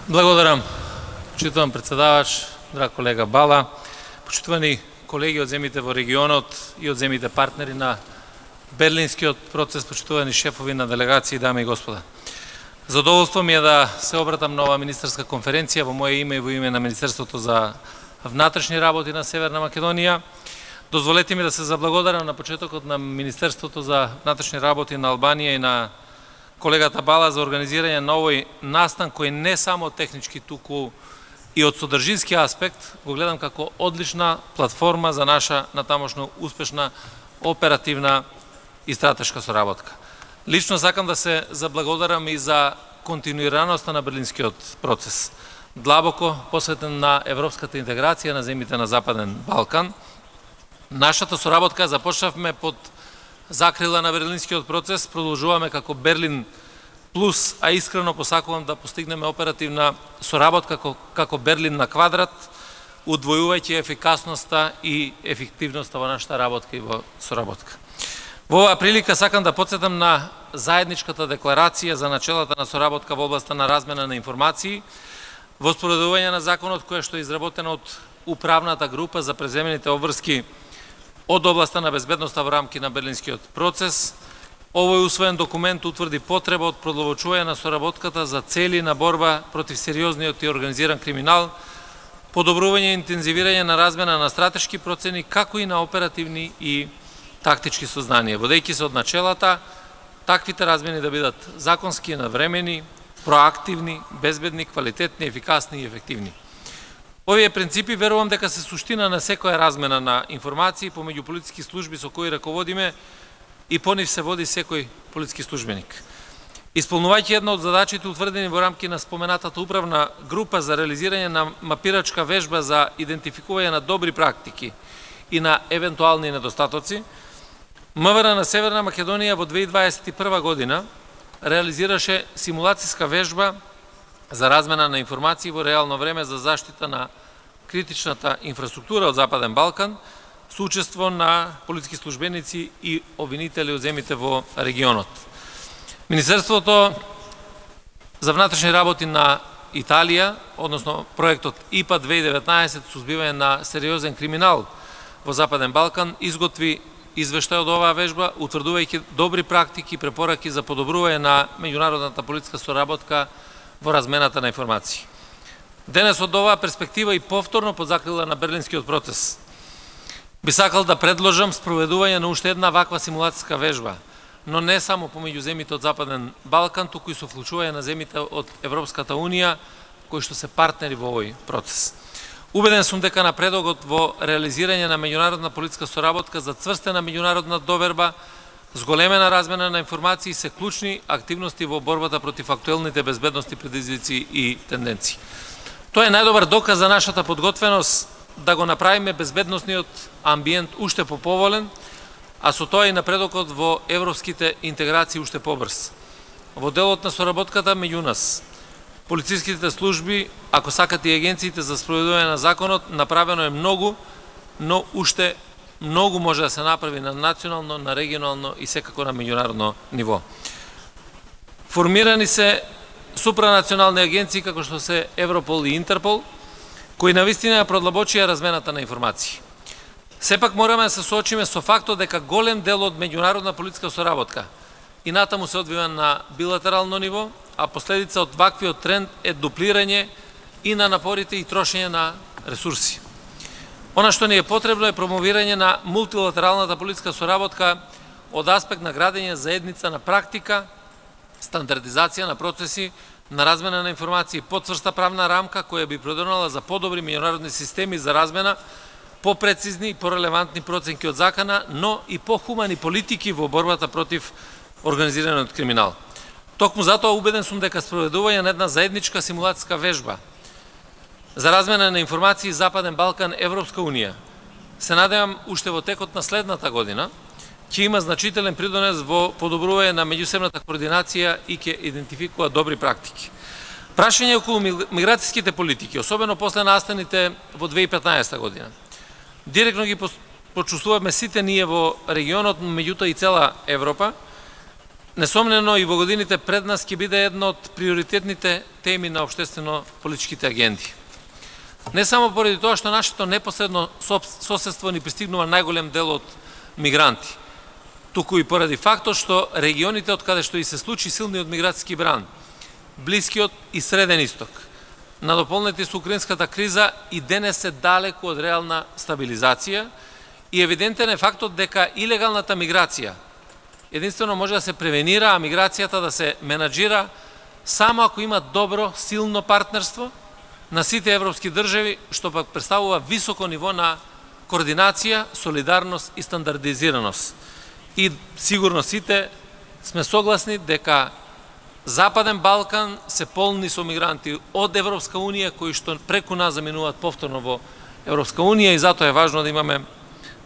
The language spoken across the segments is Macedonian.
Благодарам, почитуван председавач, драг колега Бала, почитувани колеги од земјите во регионот и од земјите партнери на Берлинскиот процес, почитувани шефови на делегации, дами и господа. Задоволство ми е да се обратам на оваа министерска конференција во моје име и во име на Министерството за внатрешни работи на Северна Македонија. Дозволете ми да се заблагодарам на почетокот на Министерството за внатрешни работи на Албанија и на колегата Бала за организирање на овој настан кој не само технички, туку и од содржински аспект го гледам како одлична платформа за наша натамошно успешна оперативна и стратешка соработка. Лично сакам да се заблагодарам и за континуираноста на Берлинскиот процес, длабоко посветен на европската интеграција на земјите на Западен Балкан. Нашата соработка започнавме под закрила на Берлинскиот процес, продолжуваме како Берлин плюс, а искрено посакувам да постигнеме оперативна соработка како Берлин на квадрат, удвојувајќи ефикасноста и ефективноста во нашата работка и во соработка. Во оваа прилика сакам да потсетам на заедничката декларација за начелата на соработка во областа на размена на информации, во споредување на законот која што е изработена од управната група за преземените обврски од областа на безбедноста во рамки на Берлинскиот процес. Овој усвоен документ утврди потреба од продлабочување на соработката за цели на борба против сериозниот и организиран криминал, подобрување и интензивирање на размена на стратешки процени, како и на оперативни и тактички сознанија, водејќи се од начелата таквите размени да бидат законски, навремени, проактивни, безбедни, квалитетни, ефикасни и ефективни. Овие принципи верувам дека се суштина на секоја размена на информации помеѓу полициски служби со кои раководиме и по нив се води секој полициски службеник. Исполнувајќи една од задачите утврдени во рамки на споменатата управна група за реализирање на мапирачка вежба за идентификување на добри практики и на евентуални недостатоци, МВР на Северна Македонија во 2021 година реализираше симулацијска вежба за размена на информации во реално време за заштита на критичната инфраструктура од Западен Балкан со учество на полициски службеници и обвинители од земјите во регионот. Министерството за внатрешни работи на Италија, односно проектот ИПА 2019 сузбивање на сериозен криминал во Западен Балкан, изготви извештај од оваа вежба, утврдувајќи добри практики и препораки за подобрување на меѓународната полициска соработка во размената на информации. Денес од оваа перспектива и повторно под закрила на Берлинскиот процес би сакал да предложам спроведување на уште една ваква симулацијска вежба, но не само помеѓу земјите од Западен Балкан, туку и со вклучување на земјите од Европската Унија, кои што се партнери во овој процес. Убеден сум дека напредокот во реализирање на меѓународна полициска соработка за цврстена меѓународна доверба, зголемена размена на информации се клучни активности во борбата против актуелните безбедности предизвици и тенденции. Тоа е најдобар доказ за нашата подготвеност да го направиме безбедносниот амбиент уште поповолен, а со тоа и напредокот во европските интеграции уште побрз. Во делот на соработката меѓу нас, полициските служби, ако сакат и агенциите за спроведување на законот, направено е многу, но уште многу може да се направи на национално, на регионално и секако на меѓународно ниво. Формирани се супранационални агенции како што се Европол и Интерпол, кои навистина ја продлабочија размената на информации. Сепак мораме да се соочиме со фактот дека голем дел од меѓународна полициска соработка и натаму се одвива на билатерално ниво, а последица од ваквиот тренд е дуплирање и на напорите и трошење на ресурси. Она што ни е потребно е промовирање на мултилатералната полициска соработка од аспект на градење заедница на практика, стандардизација на процеси, на размена на информации, потврста правна рамка која би придонела за подобри меѓународни системи за размена, попрецизни и порелевантни проценки од закана, но и похумани политики во борбата против организираниот криминал. Токму затоа убеден сум дека спроведување на една заедничка симулацијска вежба за размена на информации Западен Балкан Европска Унија, се надевам уште во текот на следната година, ќе има значителен придонес во подобрување на меѓусебната координација и ќе идентификува добри практики. Прашање околу миграцијските политики, особено после настаните во 2015 година. Директно ги почувствуваме сите ние во регионот, меѓутоа и цела Европа, Несомнено и во годините пред нас ќе биде една од приоритетните теми на општествено-политичките агенди. Не само поради тоа што нашето непосредно соседство ни пристигнува најголем дел од мигранти, туку и поради фактот што регионите од каде што и се случи силниот миграцијски бран, Блискиот и Среден Исток, надополнети со украинската криза, и денес се далеку од реална стабилизација, и евидентен е фактот дека илегалната миграција единствено може да се превенира, а миграцијата да се менаџира само ако има добро, силно партнерство на сите европски држави, што пак представува високо ниво на координација, солидарност и стандардизираност. И сигурно сите сме согласни дека Западен Балкан се полни со мигранти од Европска Унија, кои што преку нас заминуваат повторно во Европска Унија, и затоа е важно да имаме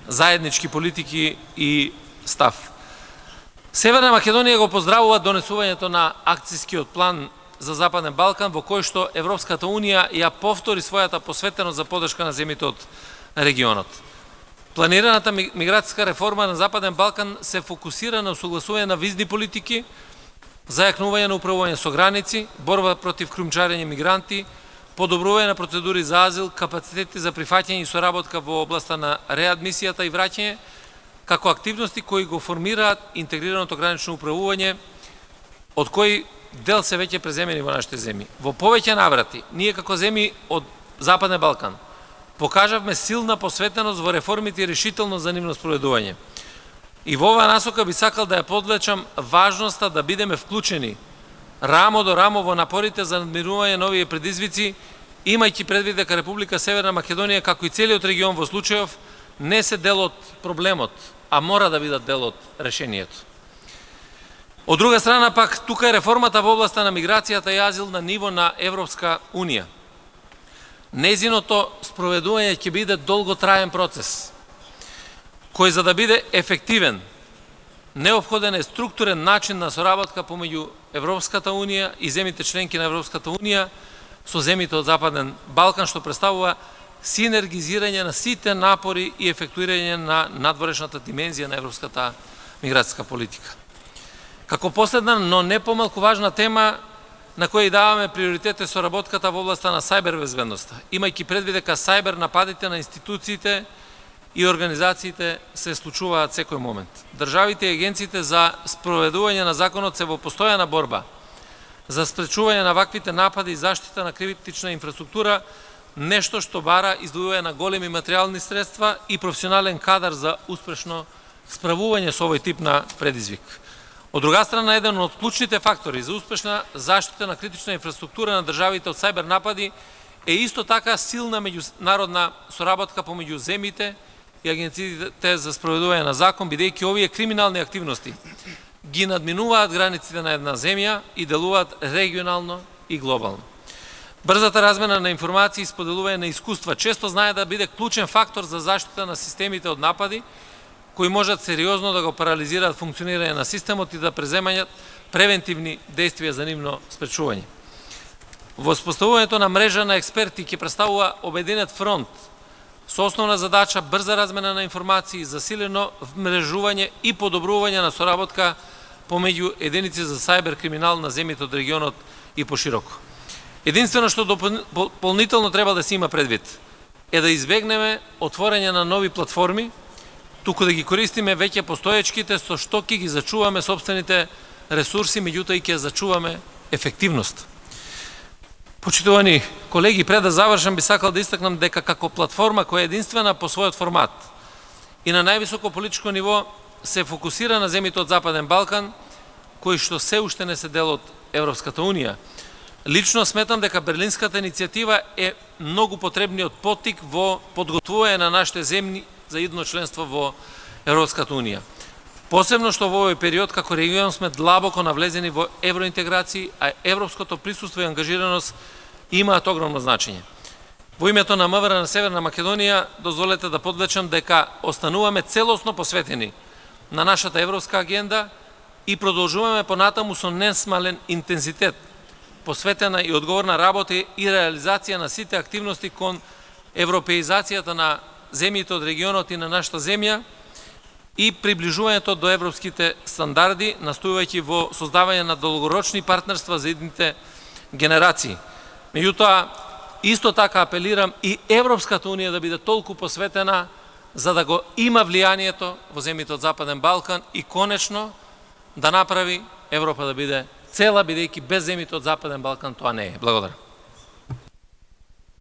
заеднички политики и став. Северна Македонија го поздравува донесувањето на акцијскиот план за Западен Балкан, во кој што Европската Унија ја повтори својата посветеност за поддршка на земјите од регионот. Планираната миграцијска реформа на Западен Балкан се фокусира на усогласување на визни политики, зајакнување на управување со граници, борба против криумчарење мигранти, подобрување на процедури за азил, капацитети за прифаќање и соработка во областа на реадмисијата и враќање, како активности кои го формираат интегрираното гранично управување, од кои дел се веќе преземени во нашите земји. Во повеќе наврати, ние како земји од Западен Балкан покажавме силна посветеност во реформите и решителност за нивно спроведување. И во оваа насока би сакал да ја подлечам важноста да бидеме вклучени рамо до рамо во напорите за надмирување на овие предизвици, имајќи предвид дека Република Северна Македонија, како и целиот регион во случајов, не се дел од проблемот, а мора да бидат дел од решението. Од друга страна пак, тука е реформата во областа на миграцијата и азил на ниво на Европска Унија. Нејзиното спроведување ќе биде долготраен процес, кој за да биде ефективен, неопходен е структурен начин на соработка помеѓу Европската Унија и земјите членки на Европската Унија со земјите од Западен Балкан, што представува синергизирање на сите напори и ефектуирање на надворешната димензија на европската миграцијска политика. Како последна, но не помалку важна тема на која даваме приоритет е соработката во областа на сајбер безбедноста, имајќи предвид дека сајбер нападите на институциите и организациите се случуваат секој момент. Државите и агенциите за спроведување на законот се во постојана борба за спречување на ваквите напади и заштита на критична инфраструктура, нешто што бара издвојување на големи материјални средства и професионален кадар за успешно справување со овој тип на предизвик. Од друга страна, еден од клучните фактори за успешна заштита на критична инфраструктура на државите од сајбер напади е исто така силна меѓународна соработка помеѓу земјите и агенциите за спроведување на закон, бидејќи овие криминални активности ги надминуваат границите на една земја и делуваат регионално и глобално. Брзата размена на информации и споделување на искуства често знае да биде клучен фактор за заштита на системите од напади, кои можат сериозно да го парализираат функционирање на системот и да преземањат превентивни действија за нивно спречување. Воспоставувањето на мрежа на експерти ќе представува обединет фронт со основна задача брза размена на информации, засилено вмрежување и подобрување на соработка помеѓу единици за сајбер криминал на земјите од регионот и пошироко. Единствено што дополнително треба да се има предвид е да избегнеме отворање на нови платформи, туку да ги користиме веќе постоечките, со што ќе ги зачуваме сопствените ресурси, меѓутоа и ќе зачуваме ефективност. Почитувани колеги, пред да завршам, би сакал да истакнам дека како платформа која е единствена по својот формат и на највисоко политичко ниво се фокусира на земјите од Западен Балкан, кои што се уште не се дел од Европската Унија. Лично сметам дека Берлинската иницијатива е многу потребниот поттик во подготвување на нашите земји за идно членство во Европската Унија. Посебно што во овој период како регион сме длабоко навлезени во евроинтеграции, а европското присуство и ангажираност имаат огромно значење. Во името на МВР на Северна Македонија, дозволете да подвечам дека остануваме целосно посветени на нашата европска агенда и продолжуваме понатаму со несмален интензитет, посветена и одговорна работа и реализација на сите активности кон европеизацијата на земјите од регионот и на нашата земја, и приближувањето до европските стандарди, настојувајќи во создавање на долгорочни партнерства за идните генерации. Меѓутоа, исто така апелирам и Европската унија да биде толку посветена за да го има влијанието во земјите од Западен Балкан и конечно да направи Европа да биде цела, бидејќи без земјите од Западен Балкан тоа не е. Благодарам.